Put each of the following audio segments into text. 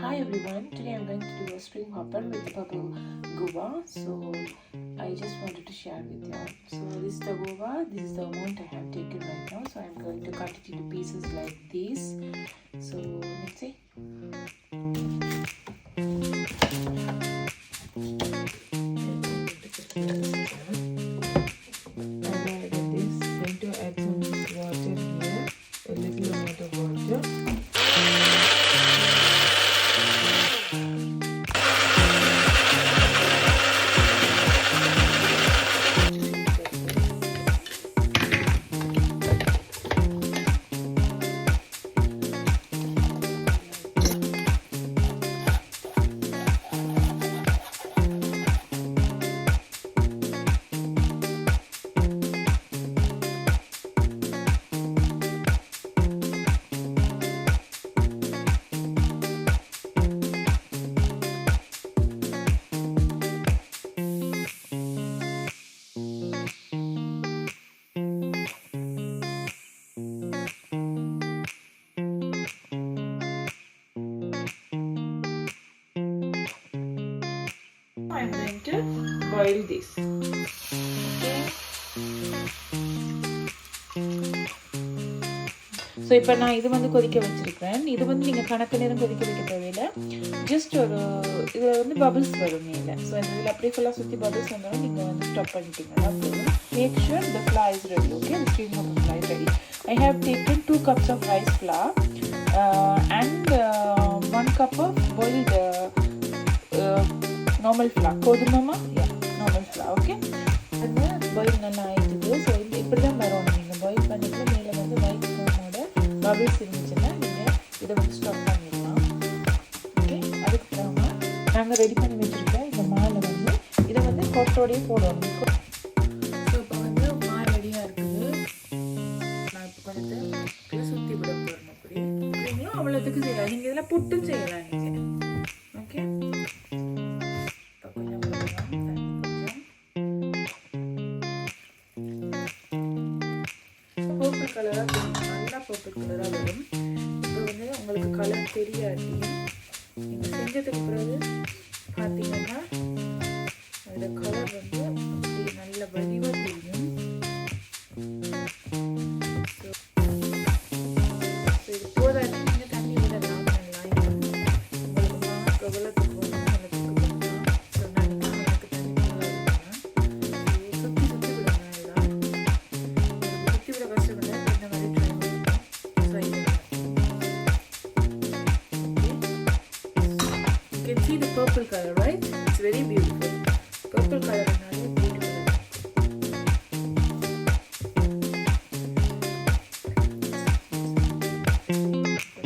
Hi everyone, today I'm going to do a spring hopper with the bubble guava. So I just wanted to share with you. So this is the guava, this is the amount I have taken right now. So I'm going to cut it into pieces like this. So let's see. I'm going to boil this. Okay. So இப்போ நான் இது வந்து கொதிக்க வச்சுருக்கிறேன். இது வந்து நீங்கள் கணக்கு நேரம் கொதிக்க வைக்க தேவையில்லை. ஜஸ்ட் ஒரு இதில் வந்து பபிள்ஸ் வரும் மேலே. ஸோ இந்த இதில் அப்படியே ஃபுல்லாக சுற்றி பபிள்ஸ் வந்தாலும் நீங்கள் வந்து ஸ்டாப் பண்ணிட்டீங்கன்னா போதும். Make sure the flour is ready. Okay, the steam of the flour is ready. I have taken 2 cups of rice flour and 1 cup of boiled normal flour. கோதுமாமா? Yeah, normal flour. Okay. அந்த boil நல்லா ஆயிடுது. So இப்படி தான் வரணும். நீங்கள் boil பண்ணிட்டு மேலே வந்து ஒயிட் ஃபோமோட பபிள்ஸ் இருந்துச்சுன்னா நீங்கள் இதை வந்து ஸ்டாப் பண்ணிடலாம். ஓகே, அதுக்கப்புறமா நாங்கள் ரெடி பண்ணி வச்சுருக்கோம் இந்த மாலை வந்து இதை வந்து கொட்டோடையே போடணும். ஸோ இப்போ வந்து மால் ரெடியாக இருக்குது. நான் இப்போ கொஞ்சத்தை சுற்றி விட போகிறேன். அப்படி அப்படிங்களோ அவ்வளோத்துக்கு செய்யலாம். நீங்கள் இதில் புட்டும் செய்யலாம். நீங்கள் ஓகே. பர்பிள் கலராக நல்லா பர்பிள் கலராக வரும். இப்போ வந்து உங்களுக்கு கலர் தெரியாட்டி நீங்கள் செஞ்சதுக்கு பிறகு பார்த்தீங்கன்னா அதோட கலர் வந்து அப்படி நல்ல வடிவாக தெரியும். ஸோ இது போதாட்டி நீங்கள் தண்ணி விடலாம். நல்லா உங்களுக்கு மாவு எவ்வளோத்துக்கு போகணும் அவ்வளோத்துக்கு போகலாம். ஸோ நான் எனக்கு தண்ணி நல்லா இருக்கேன். சுற்றி சுற்றி விடுங்க. எல்லாம் சுற்றி விட கஷ்டப்பட இந்த மாதிரி ட்ரை பண்ணுவோம். ஸோ இது you can see the purple color, right? It's very beautiful. Purple color is beautiful.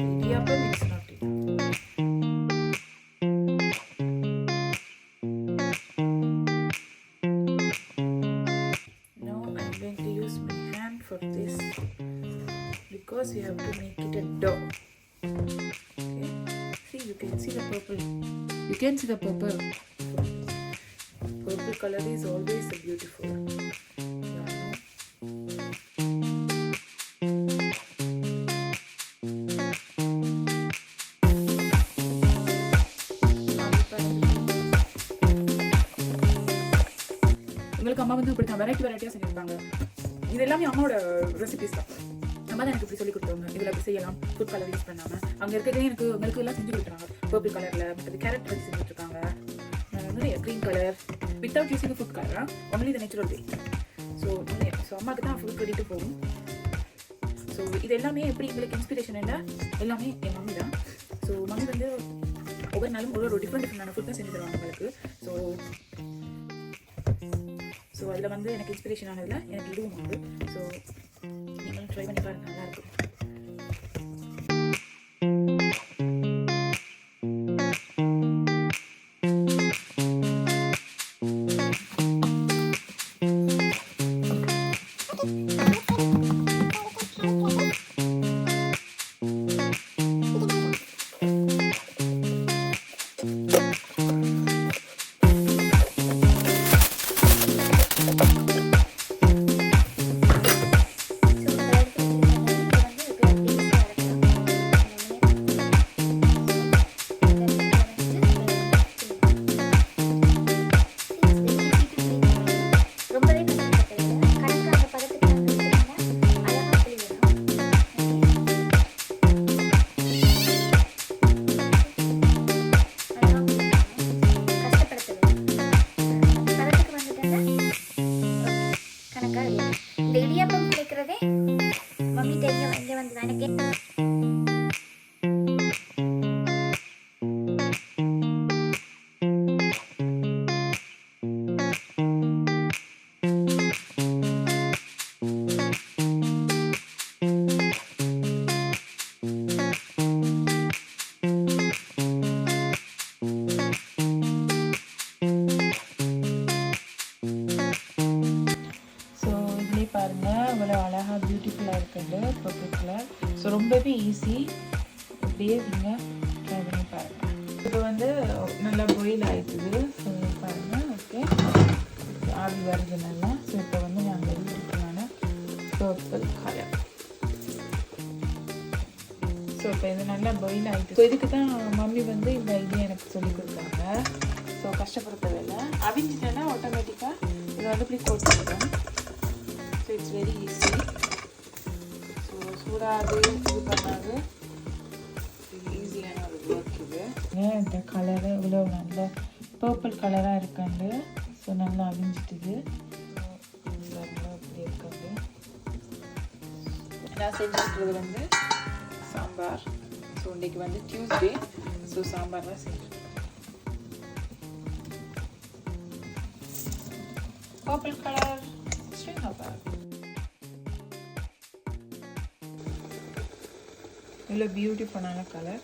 Idiyappam is not it. Now I'm going to use my hand for this because you have to make it a dough. Okay. See, you can see the purple. You can see the purple. Purple color is always a beautiful. உங்களுக்கு அம்மா வந்து இப்படி தான் வெரைட்டியாக செஞ்சுருப்பாங்க. இது எல்லாமே அம்மாவோட ரெசிபிஸ் தான். அம்மா தான் எனக்கு இப்படி சொல்லி கொடுத்தாங்க. இதில் அப்படி செய்யலாம் ஃபுட் கலர் யூஸ் பண்ணாமல். அங்கே இருக்கிறதே உங்களுக்கு எல்லாம் செஞ்சு கொடுக்குறாங்க. பர்பிள் கலரில் மற்றது கேரட் வச்சு செஞ்சுட்ருக்காங்க. நிறைய green colour without using food colour only the natural way. So அம்மாவுக்கு தான் ஃபுட் ரெடிட்டு போகும். ஸோ இது எல்லாமே எப்படி எங்களுக்கு இன்ஸ்பிரேஷன் என்ன எல்லாமே என் மம்மி தான். ஸோ மம்மி வந்து ஒவ்வொரு நாளும் ஒரு டிஃப்ரெண்டான ஃபுட் தான் செஞ்சு தருவாங்க உங்களுக்கு. ஸோ அதில் வந்து எனக்கு இன்ஸ்பிரேஷன் ஆனதில் எனக்கு இதுவும் உண்டு. ஸோ நீங்களும் ட்ரை பண்ணி பாருங்கள், நல்லாயிருக்கும். பியூட்டிஃபுல்லாக இருக்குது பர்பிள் கலர். ஸோ ரொம்பவே ஈஸி, அப்படியே நீங்கள் ட்ரை பண்ணி பாருங்கள். இப்போ வந்து நல்லா பாயில் ஆகிடுது. ஸோ பாருங்கள், ஓகே ஆவி வருது நல்லா. ஸோ இப்போ வந்து நாங்கள் பியூட்டிஃபுல்லான பர்பிள் கலர். ஸோ இப்போ இது நல்லா பாயில் ஆகிடுது. ஸோ இதுக்கு தான் மம்மி வந்து இந்த ஐடியா எனக்கு சொல்லி கொடுத்தாங்க. ஸோ கஷ்டப்படுத்த வேலை, அவிஞ்சிட்டேன்னா ஆட்டோமேட்டிக்காக இது வந்து இப்படி போட்டுருக்கோம். So it's very easy. So சூடாது இது பண்ணாது, ஈஸியான ஒரு ஒர்க் இது. இந்த கலரு இவ்வளோ நல்ல பர்பிள் கலராக இருக்காண்டு. ஸோ நல்லா அவிஞ்சிட்டுது. இப்படி இருக்காது. நான் செஞ்சுருக்கிறது வந்து சாம்பார். ஸோ இன்றைக்கி வந்து டியூஸ்டே. ஸோ சாம்பார் தான் செஞ்சுருக்கேன். Purple colour Srinagar. இவ்வளோ பியூட்டிஃபுல்லான கலர்.